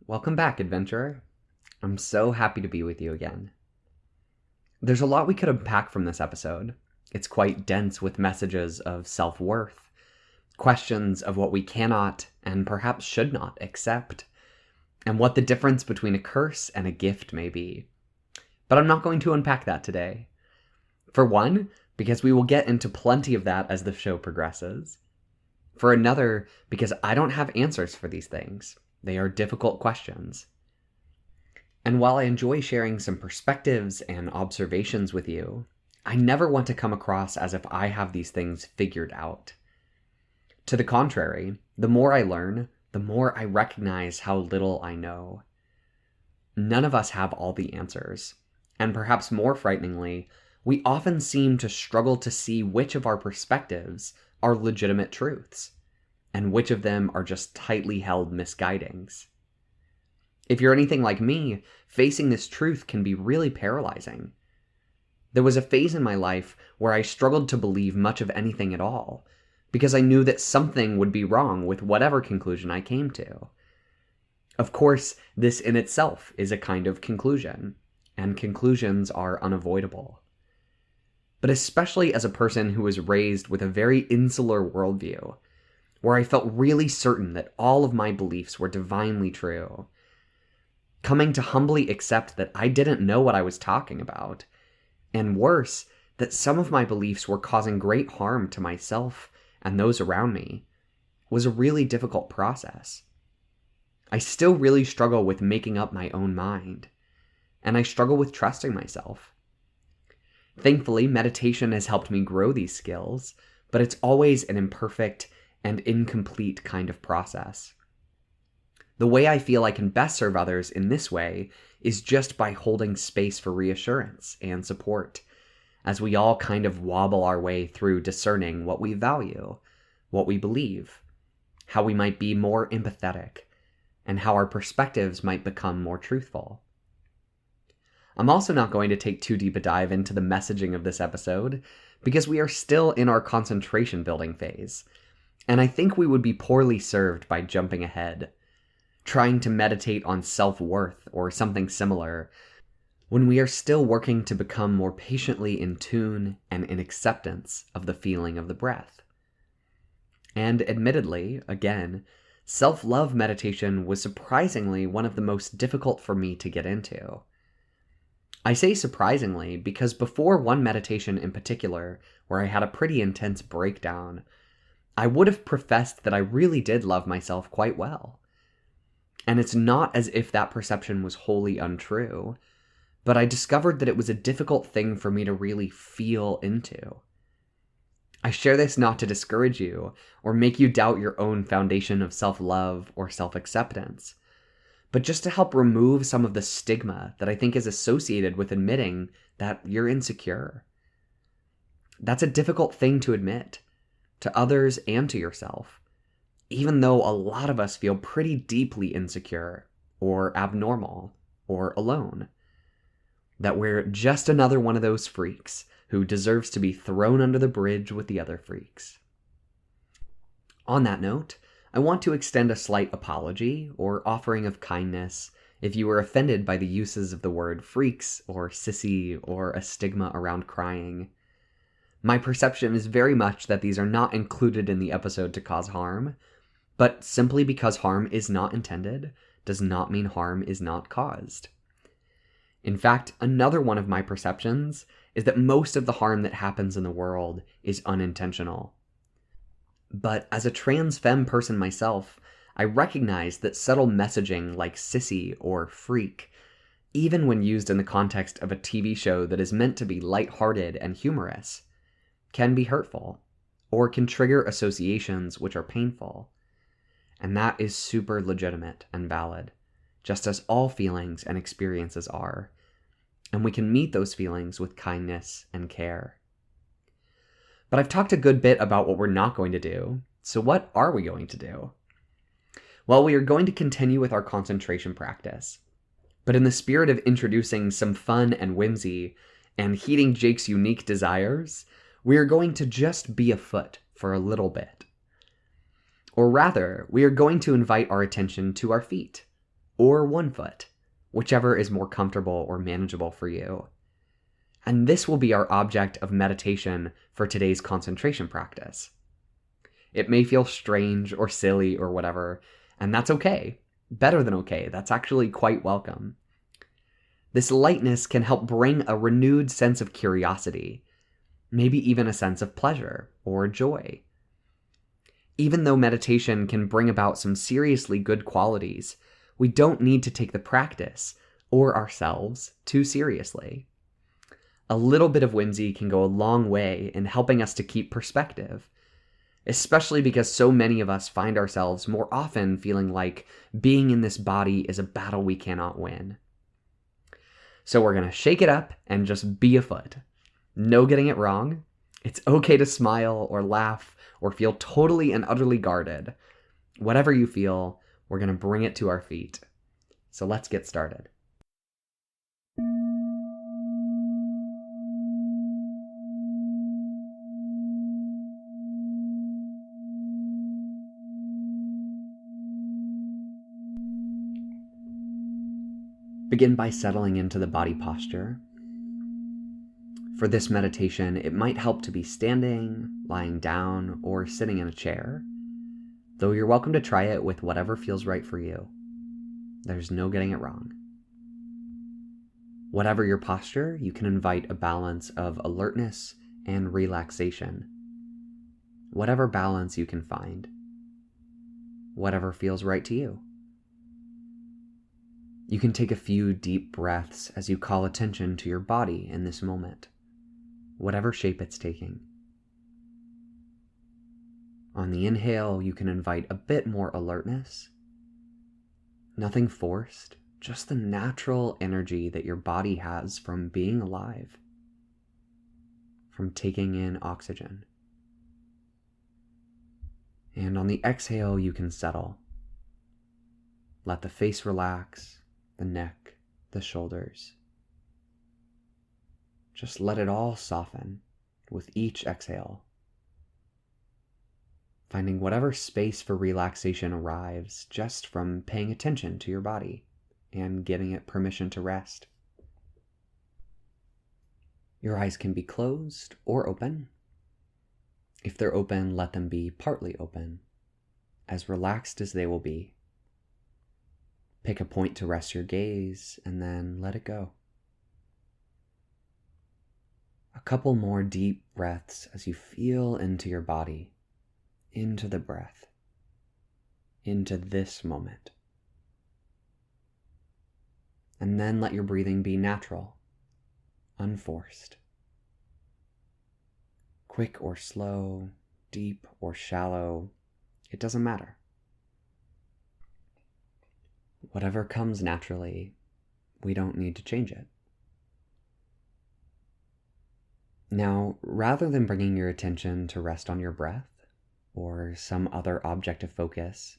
Welcome back, adventurer. I'm so happy to be with you again. There's a lot we could unpack from this episode. It's quite dense with messages of self-worth, questions of what we cannot and perhaps should not accept, and what the difference between a curse and a gift may be. But I'm not going to unpack that today. For one, because we will get into plenty of that as the show progresses. For another, because I don't have answers for these things. They are difficult questions. And while I enjoy sharing some perspectives and observations with you, I never want to come across as if I have these things figured out. To the contrary, the more I learn, the more I recognize how little I know. None of us have all the answers, and perhaps more frighteningly, we often seem to struggle to see which of our perspectives are legitimate truths, and which of them are just tightly held misguidings. If you're anything like me, facing this truth can be really paralyzing. There was a phase in my life where I struggled to believe much of anything at all, because I knew that something would be wrong with whatever conclusion I came to. Of course, this in itself is a kind of conclusion, and conclusions are unavoidable. But especially as a person who was raised with a very insular worldview, where I felt really certain that all of my beliefs were divinely true, coming to humbly accept that I didn't know what I was talking about, and worse, that some of my beliefs were causing great harm to myself and those around me, was a really difficult process. I still really struggle with making up my own mind, and I struggle with trusting myself. Thankfully, meditation has helped me grow these skills, but it's always an imperfect and incomplete kind of process. The way I feel I can best serve others in this way is just by holding space for reassurance and support, as we all kind of wobble our way through discerning what we value, what we believe, how we might be more empathetic, and how our perspectives might become more truthful. I'm also not going to take too deep a dive into the messaging of this episode, because we are still in our concentration building phase, and I think we would be poorly served by jumping ahead, trying to meditate on self-worth or something similar, when we are still working to become more patiently in tune and in acceptance of the feeling of the breath. And admittedly, again, self-love meditation was surprisingly one of the most difficult for me to get into. I say surprisingly because before one meditation in particular, where I had a pretty intense breakdown, I would have professed that I really did love myself quite well. And it's not as if that perception was wholly untrue, but I discovered that it was a difficult thing for me to really feel into. I share this not to discourage you or make you doubt your own foundation of self-love or self-acceptance, but just to help remove some of the stigma that I think is associated with admitting that you're insecure. That's a difficult thing to admit, to others and to yourself, even though a lot of us feel pretty deeply insecure, or abnormal, or alone. That we're just another one of those freaks who deserves to be thrown under the bridge with the other freaks. On that note, I want to extend a slight apology or offering of kindness if you were offended by the uses of the word freaks or sissy or a stigma around crying. My perception is very much that these are not included in the episode to cause harm, but simply because harm is not intended does not mean harm is not caused. In fact, another one of my perceptions is that most of the harm that happens in the world is unintentional. But as a trans femme person myself, I recognize that subtle messaging like sissy or freak, even when used in the context of a TV show that is meant to be lighthearted and humorous, can be hurtful, or can trigger associations which are painful. And that is super legitimate and valid, just as all feelings and experiences are. And we can meet those feelings with kindness and care. But I've talked a good bit about what we're not going to do, so what are we going to do? Well, we are going to continue with our concentration practice. But in the spirit of introducing some fun and whimsy, and heeding Jake's unique desires, we are going to just be afoot for a little bit. Or rather, we are going to invite our attention to our feet, or one foot, whichever is more comfortable or manageable for you. And this will be our object of meditation for today's concentration practice. It may feel strange or silly or whatever, and that's okay. Better than okay. That's actually quite welcome. This lightness can help bring a renewed sense of curiosity, maybe even a sense of pleasure or joy. Even though meditation can bring about some seriously good qualities, we don't need to take the practice or ourselves too seriously. A little bit of whimsy can go a long way in helping us to keep perspective, especially because so many of us find ourselves more often feeling like being in this body is a battle we cannot win. So we're going to shake it up and just be afoot. No getting it wrong. It's okay to smile or laugh or feel totally and utterly guarded. Whatever you feel, we're going to bring it to our feet. So let's get started. Begin by settling into the body posture. For this meditation, it might help to be standing, lying down, or sitting in a chair, though you're welcome to try it with whatever feels right for you. There's no getting it wrong. Whatever your posture, you can invite a balance of alertness and relaxation. Whatever balance you can find. Whatever feels right to you. You can take a few deep breaths as you call attention to your body in this moment, whatever shape it's taking. On the inhale, you can invite a bit more alertness. Nothing forced, just the natural energy that your body has from being alive, from taking in oxygen. And on the exhale, you can settle. Let the face relax. The neck, the shoulders. Just let it all soften with each exhale, finding whatever space for relaxation arrives just from paying attention to your body and giving it permission to rest. Your eyes can be closed or open. If they're open, let them be partly open, as relaxed as they will be. Pick a point to rest your gaze and then let it go. A couple more deep breaths as you feel into your body, into the breath, into this moment. And then let your breathing be natural, unforced. Quick or slow, deep or shallow, it doesn't matter. Whatever comes naturally, we don't need to change it. Now, rather than bringing your attention to rest on your breath or some other object of focus,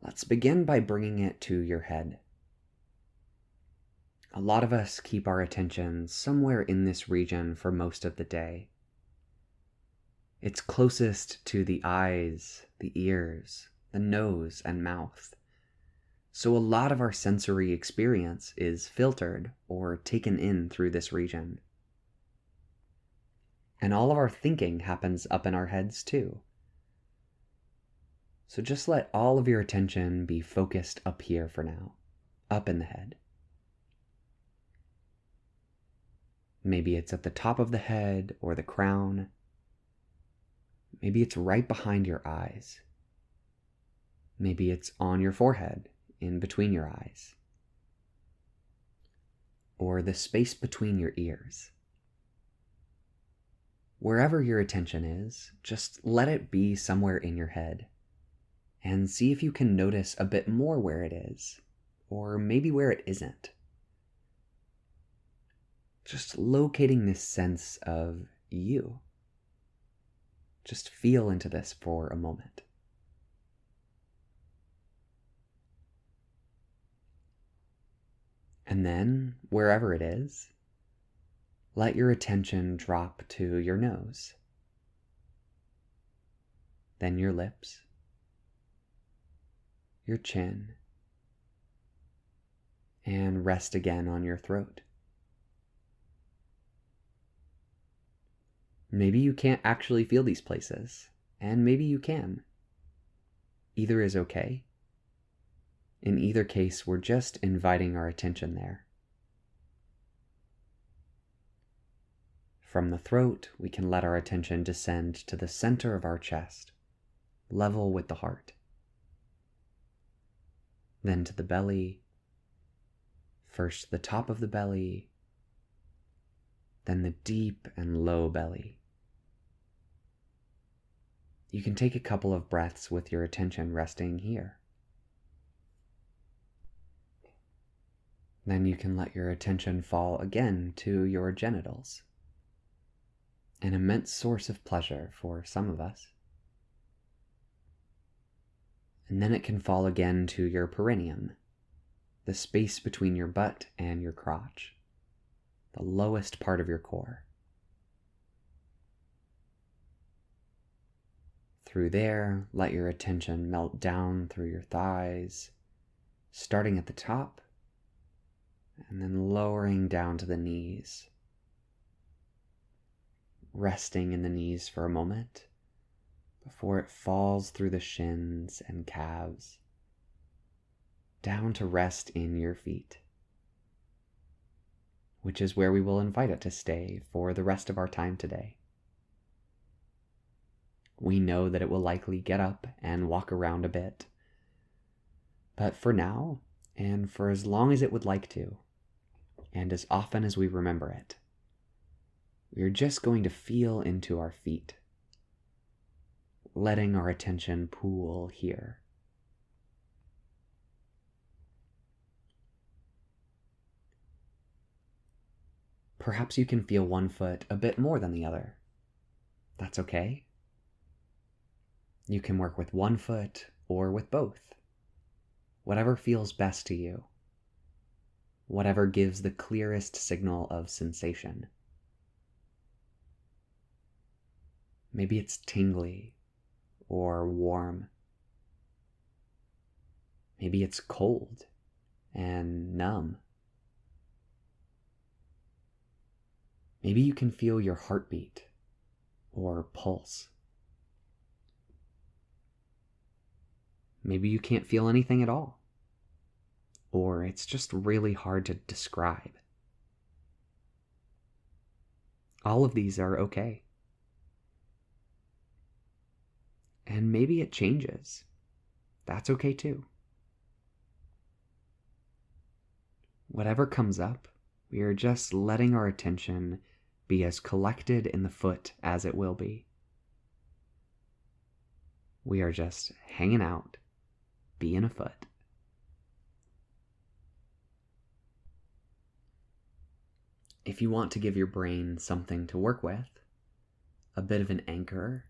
let's begin by bringing it to your head. A lot of us keep our attention somewhere in this region for most of the day. It's closest to the eyes, the ears, the nose, and mouth. So a lot of our sensory experience is filtered or taken in through this region. And all of our thinking happens up in our heads too. So just let all of your attention be focused up here for now, up in the head. Maybe it's at the top of the head or the crown. Maybe it's right behind your eyes. Maybe it's on your forehead, in between your eyes, or the space between your ears. Wherever your attention is, just let it be somewhere in your head, and see if you can notice a bit more where it is, or maybe where it isn't. Just locating this sense of you. Just feel into this for a moment. And then, wherever it is, let your attention drop to your nose, then your lips, your chin, and rest again on your throat. Maybe you can't actually feel these places, and maybe you can. Either is okay. In either case, we're just inviting our attention there. From the throat, we can let our attention descend to the center of our chest, level with the heart. Then to the belly, first the top of the belly, then the deep and low belly. You can take a couple of breaths with your attention resting here. Then you can let your attention fall again to your genitals, an immense source of pleasure for some of us. And then it can fall again to your perineum, the space between your butt and your crotch, the lowest part of your core. Through there, let your attention melt down through your thighs, starting at the top and then lowering down to the knees, resting in the knees for a moment before it falls through the shins and calves, down to rest in your feet, which is where we will invite it to stay for the rest of our time today. We know that it will likely get up and walk around a bit, but for now, and for as long as it would like to, and as often as we remember it, we are just going to feel into our feet, letting our attention pool here. Perhaps you can feel one foot a bit more than the other. That's okay. You can work with one foot or with both. Whatever feels best to you. Whatever gives the clearest signal of sensation. Maybe it's tingly or warm. Maybe it's cold and numb. Maybe you can feel your heartbeat or pulse. Maybe you can't feel anything at all, or it's just really hard to describe. All of these are okay. And maybe it changes. That's okay too. Whatever comes up, we are just letting our attention be as collected in the foot as it will be. We are just hanging out, being a foot. If you want to give your brain something to work with, a bit of an anchor,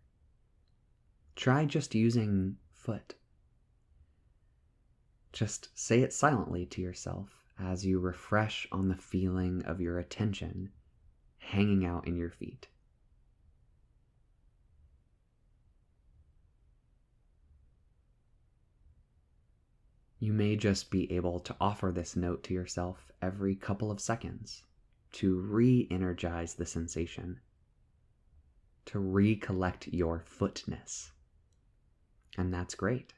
try just using foot. Just say it silently to yourself as you refresh on the feeling of your attention hanging out in your feet. You may just be able to offer this note to yourself every couple of seconds to re-energize the sensation, to recollect your footness. And that's great.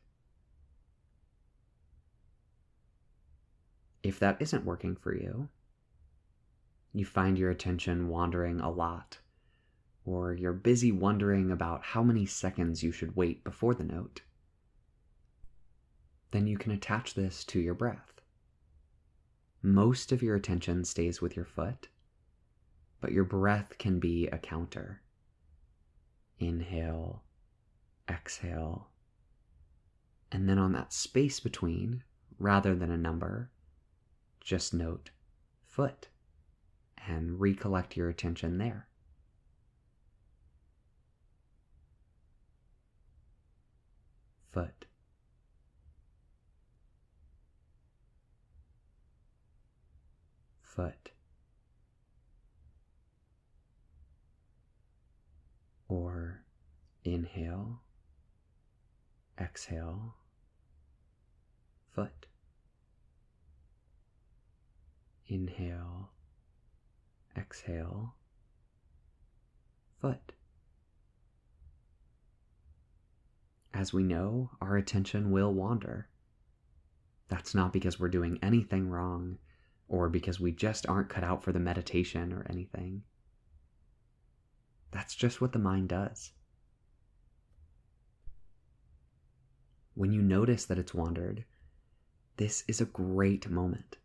If that isn't working for you, you find your attention wandering a lot, or you're busy wondering about how many seconds you should wait before the note, then you can attach this to your breath. Most of your attention stays with your foot, but your breath can be a counter. Inhale, exhale, and then on that space between, rather than a number, just note foot and recollect your attention there. Foot. Foot. Or inhale, exhale, foot. Inhale, exhale, foot. As we know, our attention will wander. That's not because we're doing anything wrong or because we just aren't cut out for the meditation or anything. That's just what the mind does. When you notice that it's wandered, this is a great moment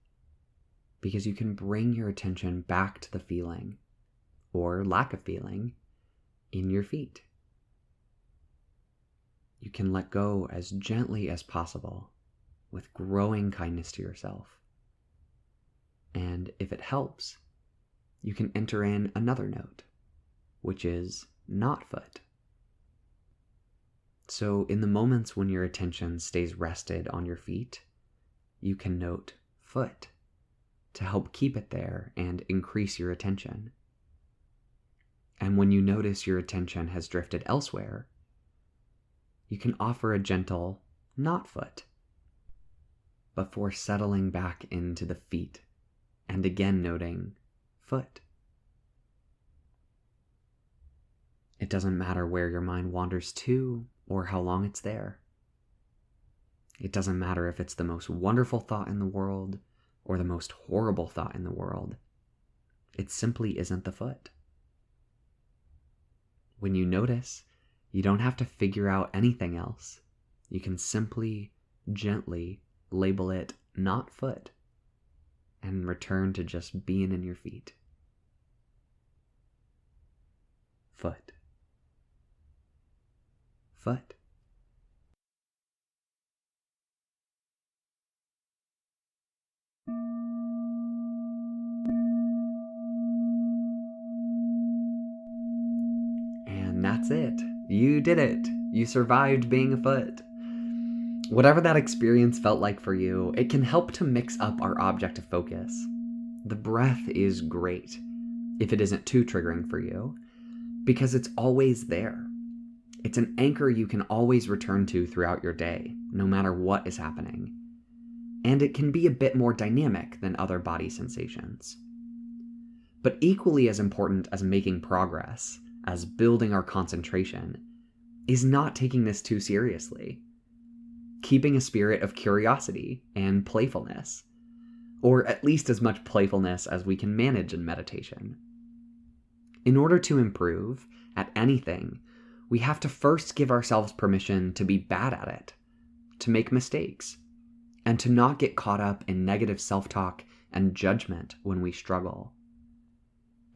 because you can bring your attention back to the feeling, or lack of feeling, in your feet. You can let go as gently as possible with growing kindness to yourself. And if it helps, you can enter in another note, which is not foot. So in the moments when your attention stays rested on your feet, you can note foot to help keep it there and increase your attention. And when you notice your attention has drifted elsewhere, you can offer a gentle not foot before settling back into the feet and again noting foot. It doesn't matter where your mind wanders to or how long it's there. It doesn't matter if it's the most wonderful thought in the world or the most horrible thought in the world. It simply isn't the foot. When you notice, you don't have to figure out anything else. You can simply, gently label it not foot and return to just being in your feet. Foot. Foot. And that's it. You did it. You survived being a foot. Whatever that experience felt like for you, it can help to mix up our object of focus. The breath is great, if it isn't too triggering for you, because it's always there. It's an anchor you can always return to throughout your day, no matter what is happening. And it can be a bit more dynamic than other body sensations. But equally as important as making progress, as building our concentration, is not taking this too seriously. Keeping a spirit of curiosity and playfulness, or at least as much playfulness as we can manage in meditation. In order to improve at anything, we have to first give ourselves permission to be bad at it, to make mistakes, and to not get caught up in negative self-talk and judgment when we struggle.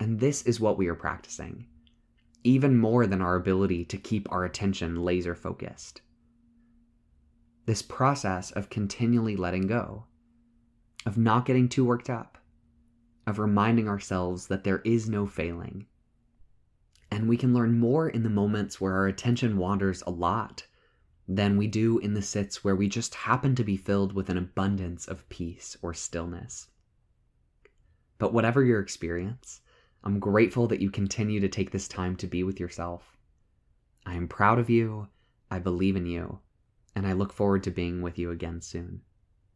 And this is what we are practicing, even more than our ability to keep our attention laser focused. This process of continually letting go, of not getting too worked up, of reminding ourselves that there is no failing. And we can learn more in the moments where our attention wanders a lot than we do in the sits where we just happen to be filled with an abundance of peace or stillness. But whatever your experience, I'm grateful that you continue to take this time to be with yourself. I am proud of you, I believe in you, and I look forward to being with you again soon.